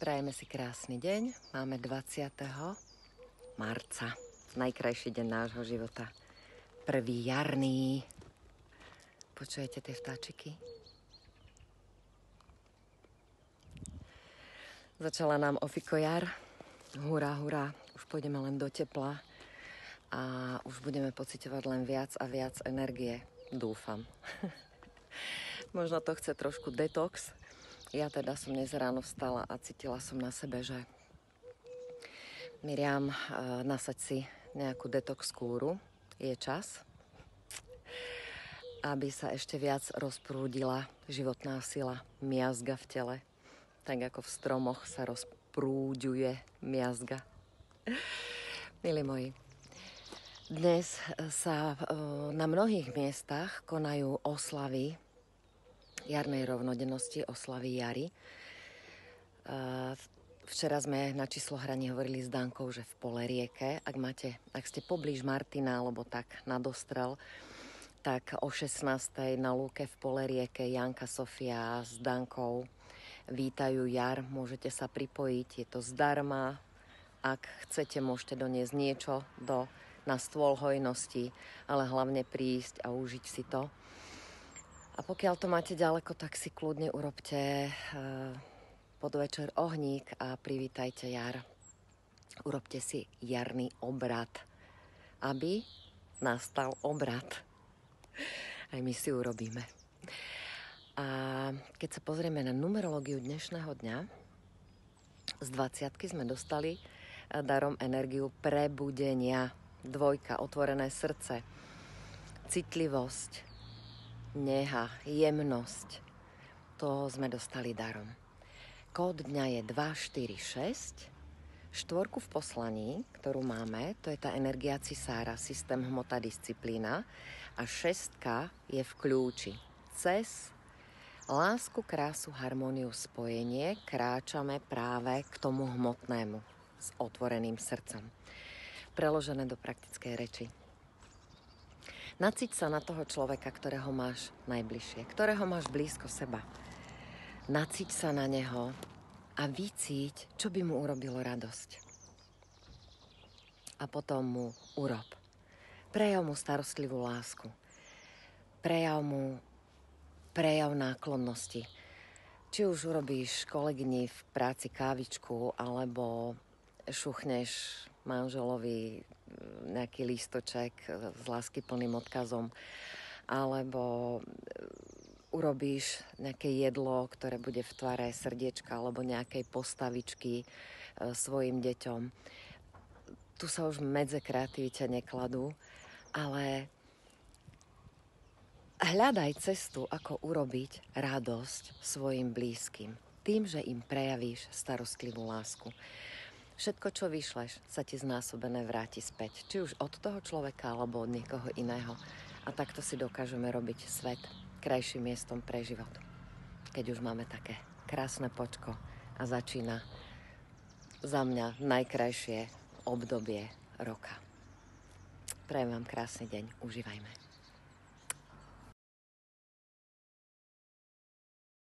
Prajeme si krásny deň. Máme 20. marca. Najkrajší deň nášho života. Prvý jarný. Počujete tie vtáčiky? Začala nám ofiko jar. Hurá, hurá. Už pôjdeme len do tepla. A už budeme pociťovať len viac a viac energie. Dúfam. Možno to chce trošku detox. Ja teda som dnes ráno vstala a cítila som na sebe, že Miriam, nasaď si nejakú detox kúru. Je čas, aby sa ešte viac rozprúdila životná sila, miazga v tele. Tak ako v stromoch sa rozprúďuje miazga. Milí moji, dnes sa na mnohých miestach konajú oslavy jarnej rovnodennosti, oslavy jary. Včera sme na číslohraní hovorili s Dankou, že v Polerieke, ak ste poblíž Martina, alebo tak na dostrel, tak o 16. na lúke v Polerieke Janka, Sofia s Dankou vítajú jar. Môžete sa pripojiť, je to zdarma. Ak chcete, môžete doniesť niečo na stôl hojnosti, ale hlavne prísť a užiť si to. A pokiaľ to máte ďaleko, tak si kľudne urobte podvečer ohník a privítajte jar. Urobte si jarný obrad, aby nastal obrad. Aj my si urobíme. A keď sa pozrieme na numerológiu dnešného dňa, z 20 sme dostali darom energiu prebudenia. 2, otvorené srdce, citlivosť, neha, jemnosť. To sme dostali darom. Kód dňa je 246. 4 v poslaní, ktorú máme, to je tá energia cisára, systém, hmota, disciplína. A 6 je v kľúči. Cez lásku, krásu, harmóniu, spojenie kráčame práve k tomu hmotnému s otvoreným srdcom. Preložené do praktickej reči. Nacíť sa na toho človeka, ktorého máš najbližšie, ktorého máš blízko seba. Nacíť sa na neho a vycíť, čo by mu urobilo radosť. A potom mu urob. Prejav mu starostlivú lásku. Prejav náklonnosti. Či už urobíš kolegyni v práci kávičku, alebo šuchneš manželovi nejaký lístoček s láskyplným odkazom, alebo urobíš nejaké jedlo, ktoré bude v tvare srdiečka alebo nejakej postavičky svojim deťom. Tu sa už medze kreativite nekladú, ale hľadaj cestu, ako urobiť radosť svojim blízkym. Tým, že im prejavíš starostlivú lásku. Všetko, čo vyšleš, sa ti znásobené vráti späť. Či už od toho človeka, alebo od niekoho iného. A takto si dokážeme robiť svet krajším miestom pre život. Keď už máme také krásne počko a začína za mňa najkrajšie obdobie roka. Prajem vám krásny deň, užívajme.